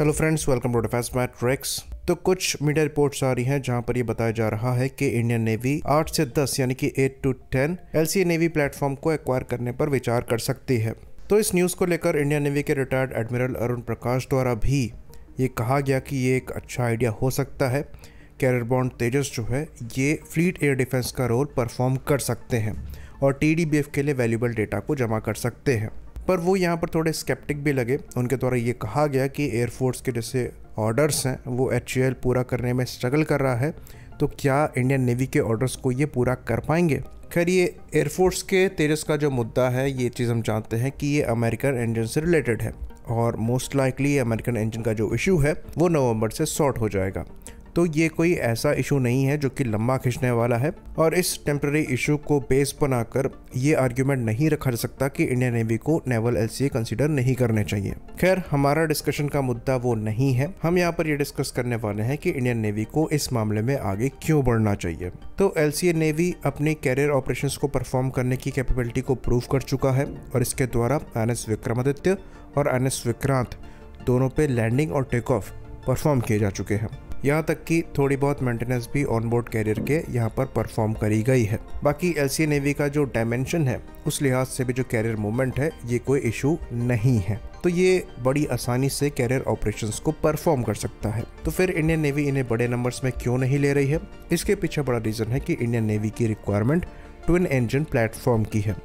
Hello friends, welcome to Defence Matrix. तो कुछ media reports आ रही हैं जहां पर ये बताया जा रहा है कि इंडियन नेवी 8 से 10 यानी कि 8 to 10 एलसीए नेवी प्लेटफॉर्म को एक्वायर करने पर विचार कर सकती है। तो इस न्यूज़ को लेकर इंडियन नेवी के रिटायर्ड एडमिरल अरुण प्रकाश द्वारा भी ये कहा गया कि ये एक अच्छा आइडिया हो सकता है। कैरियर बॉन्ड तेजस जो है ये फ्लीट एयर डिफेंस का रोल परफॉर्म कर सकते हैं और टीडीबीएफ के लिए वैल्यूएबल डेटा को जमा कर सकते हैं। पर वो यहाँ पर थोड़े स्केप्टिक भी लगे। उनके द्वारा ये कहा गया कि एयरफोर्स के जैसे ऑर्डर्स हैं वो एचएएल पूरा करने में स्ट्रगल कर रहा है, तो क्या इंडियन नेवी के ऑर्डर्स को ये पूरा कर पाएंगे। खैर, ये एयरफोर्स के तेजस का जो मुद्दा है ये चीज़ हम जानते हैं कि ये अमेरिकन इंजन से रिलेटेड है और मोस्ट लाइकली अमेरिकन इंजन का जो इशू है वो नवंबर से सॉर्ट हो जाएगा। तो ये कोई ऐसा इशू नहीं है जो कि लंबा खींचने वाला है और इस टेम्पररी इशू को बेस बनाकर ये आर्ग्यूमेंट नहीं रखा जा सकता कि इंडियन नेवी को नेवल एलसीए कंसीडर नहीं करने चाहिए। खैर, हमारा डिस्कशन का मुद्दा वो नहीं है। हम यहाँ पर ये डिस्कस करने वाले हैं कि इंडियन नेवी को इस मामले में आगे क्यों बढ़ना चाहिए। तो एलसीए नेवी अपने कैरियर ऑपरेशंस को परफॉर्म करने की कैपेबिलिटी को प्रूव कर चुका है और इसके द्वारा एनएस विक्रमादित्य और एनएस विक्रांत दोनों पे लैंडिंग और टेक ऑफ परफॉर्म किए जा चुके हैं। यहाँ तक कि थोड़ी बहुत मेंटेनेंस भी ऑनबोर्ड कैरियर के यहाँ पर परफॉर्म करी गई है। बाकी एलसीए नेवी का जो डायमेंशन है उस लिहाज से भी जो कैरियर मूवमेंट है ये कोई इशू नहीं है, तो ये बड़ी आसानी से कैरियर ऑपरेशंस को परफॉर्म कर सकता है। तो फिर इंडियन नेवी इन्हें बड़े नंबर्स में क्यों नहीं ले रही है? इसके पीछे बड़ा रीज़न है कि इंडियन नेवी की रिक्वायरमेंट ट्विन इंजन प्लेटफॉर्म की है।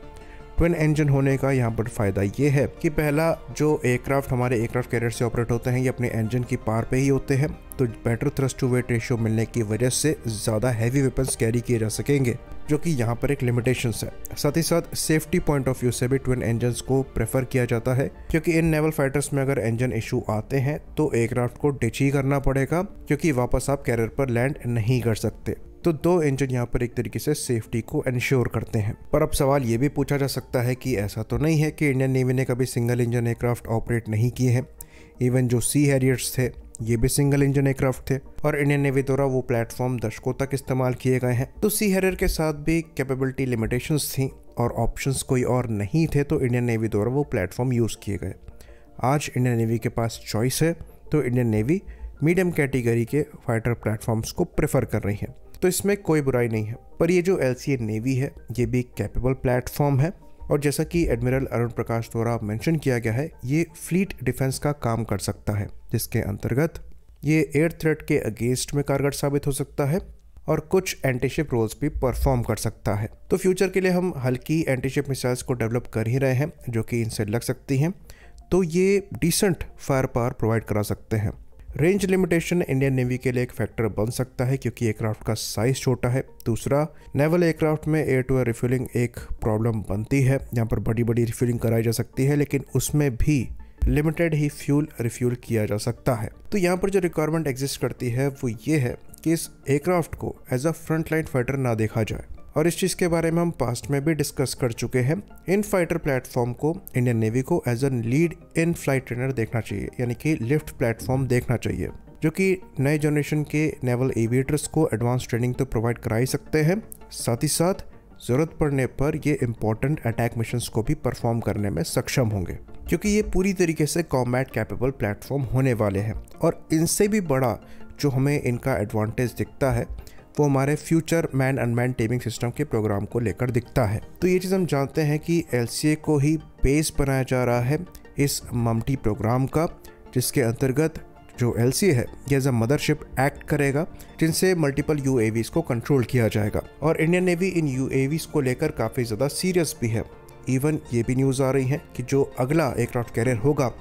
ट्विन इंजन होने का यहाँ पर फायदा ये है कि पहला, जो एयरक्राफ्ट हमारे एयरक्राफ्ट कैरियर से ऑपरेट होते हैं ये अपने इंजन की पार पे ही होते हैं, तो better thrust to weight ratio मिलने की वजह से ज़्यादा हैवी वेपन्स कैरी किए जा सकेंगे, जो कि यहाँ पर एक लिमिटेशंस है। साथ ही साथ सेफ्टी पॉइंट ऑफ व्यू से भी ट्विन इंजन्स को प्रेफर किया जाता है, क्योंकि इन नेवल फाइटर्स में अगर इंजन इशू आते हैं तो एयरक्राफ्ट को डिच ही करना पड़ेगा, क्योंकि वापस आप कैरियर पर लैंड नहीं कर सकते। तो दो इंजन यहाँ पर एक तरीके से सेफ्टी को इंश्योर करते हैं। पर अब सवाल ये भी पूछा जा सकता है कि ऐसा तो नहीं है कि इंडियन नेवी ने कभी सिंगल इंजन एयरक्राफ्ट ऑपरेट नहीं किए हैं। इवन जो सी हैरियर्स थे ये भी सिंगल इंजन एयरक्राफ्ट थे और इंडियन नेवी द्वारा वो प्लेटफॉर्म दशकों तक इस्तेमाल किए गए हैं। तो सी हैरियर के साथ भी कैपेबिलिटी लिमिटेशंस थी और ऑप्शंस कोई और नहीं थे, तो इंडियन नेवी द्वारा वो प्लेटफॉर्म यूज़ किए गए। आज इंडियन नेवी के पास चॉइस है, तो इंडियन नेवी मीडियम कैटेगरी के फाइटर प्लेटफॉर्म्स को प्रेफर कर रही है, तो इसमें कोई बुराई नहीं है। पर ये जो एलसीए नेवी है ये भी कैपेबल प्लेटफॉर्म है और जैसा कि एडमिरल अरुण प्रकाश द्वारा मेंशन किया गया है ये फ्लीट डिफेंस का काम कर सकता है, जिसके अंतर्गत ये एयर थ्रेट के अगेंस्ट में कारगर साबित हो सकता है और कुछ एंटीशिप रोल्स भी परफॉर्म कर सकता है। तो फ्यूचर के लिए हम हल्की एंटीशिप मिसाइल्स को डेवलप कर ही रहे हैं जो कि इनसे लग सकती हैं, तो ये डिसेंट फायर पावर प्रोवाइड करा सकते हैं। रेंज लिमिटेशन इंडियन नेवी के लिए एक फैक्टर बन सकता है क्योंकि एयरक्राफ्ट का साइज छोटा है। दूसरा, नेवल एयरक्राफ्ट में एयर टू एयर रिफ्यूलिंग एक प्रॉब्लम बनती है। यहाँ पर बड़ी बड़ी रिफ्यूलिंग कराई जा सकती है, लेकिन उसमें भी लिमिटेड ही फ्यूल रिफ्यूल किया जा सकता है। तो यहाँ पर जो रिक्वायरमेंट एग्जिस्ट करती है वो ये है कि इस एयरक्राफ्ट को as a front line fighter ना देखा जाए, और इस चीज़ के बारे में हम पास्ट में भी डिस्कस कर चुके हैं। इन फाइटर प्लेटफॉर्म को इंडियन नेवी को as a lead in flight trainer देखना चाहिए, यानी कि लिफ्ट प्लेटफॉर्म देखना चाहिए, जो कि नए जनरेशन के नेवल एविएटर्स को एडवांस ट्रेनिंग तो प्रोवाइड करा ही सकते हैं, साथ ही साथ ज़रूरत पड़ने पर ये इंपॉर्टेंट अटैक मिशंस को भी परफॉर्म करने में सक्षम होंगे, क्योंकि ये पूरी तरीके से कॉम्बैट कैपेबल प्लेटफॉर्म होने वाले हैं। और इनसे भी बड़ा जो हमें इनका एडवांटेज दिखता है वो हमारे future man unmanned taming system के प्रोग्राम को लेकर दिखता है। तो ये चीज़ हम जानते हैं कि एलसीए को ही बेस बनाया जा रहा है इस ममटी प्रोग्राम का, जिसके अंतर्गत जो एलसीए है ये एज अ मदरशिप एक्ट करेगा, जिनसे मल्टीपल यूएवीज को कंट्रोल किया जाएगा। और इंडियन नेवी इन यूएवीज को लेकर काफ़ी ज़्यादा सीरियस भी है। इवन ये भी न्यूज़ आ रही है कि जो अगला एयरक्राफ्ट कैरियर होगा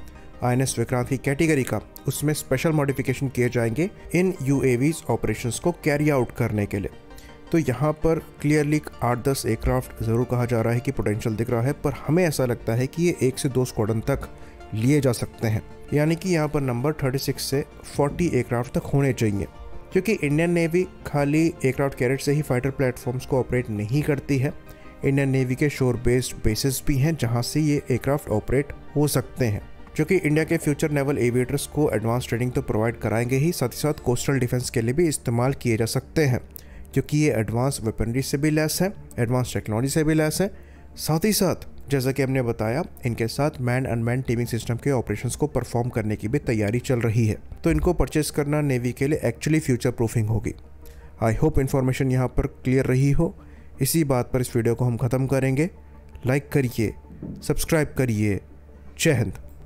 आईएनएस विक्रांत की कैटेगरी का, उसमें स्पेशल मॉडिफिकेशन किए जाएंगे इन यूएवीज ऑपरेशंस को कैरी आउट करने के लिए। तो यहाँ पर क्लियरली 8-10 एयरक्राफ्ट ज़रूर कहा जा रहा है कि पोटेंशियल दिख रहा है, पर हमें ऐसा लगता है कि ये 1 से 2 स्क्वाड्रन तक लिए जा सकते हैं, यानी कि यहाँ पर नंबर 36 से 40 एयरक्राफ्ट तक होने चाहिए, क्योंकि इंडियन नेवी खाली एयरक्राफ्ट कैरियर से ही फाइटर प्लेटफॉर्म्स को ऑपरेट नहीं करती है। इंडियन नेवी के शोर बेस्ड बेसिस भी हैं जहाँ से ये एयरक्राफ्ट ऑपरेट हो सकते हैं, जो कि इंडिया के फ्यूचर नेवल एविएटर्स को एडवांस ट्रेनिंग तो प्रोवाइड कराएंगे ही, साथ ही साथ कोस्टल डिफेंस के लिए भी इस्तेमाल किए जा सकते हैं, क्योंकि ये एडवांस वेपनरी से भी लैस है, एडवांस टेक्नोलॉजी से भी लैस है, साथ ही साथ जैसा कि हमने बताया, इनके साथ मैन अनमैन टीमिंग सिस्टम के ऑपरेशंस को परफॉर्म करने की भी तैयारी चल रही है। तो इनको परचेस करना नेवी के लिए एक्चुअली फ्यूचर प्रूफिंग होगी। आई होप इन्फॉर्मेशन यहाँ पर क्लियर रही हो। इसी बात पर इस वीडियो को हम ख़त्म करेंगे। लाइक करिए, सब्सक्राइब करिए। जय हिंद।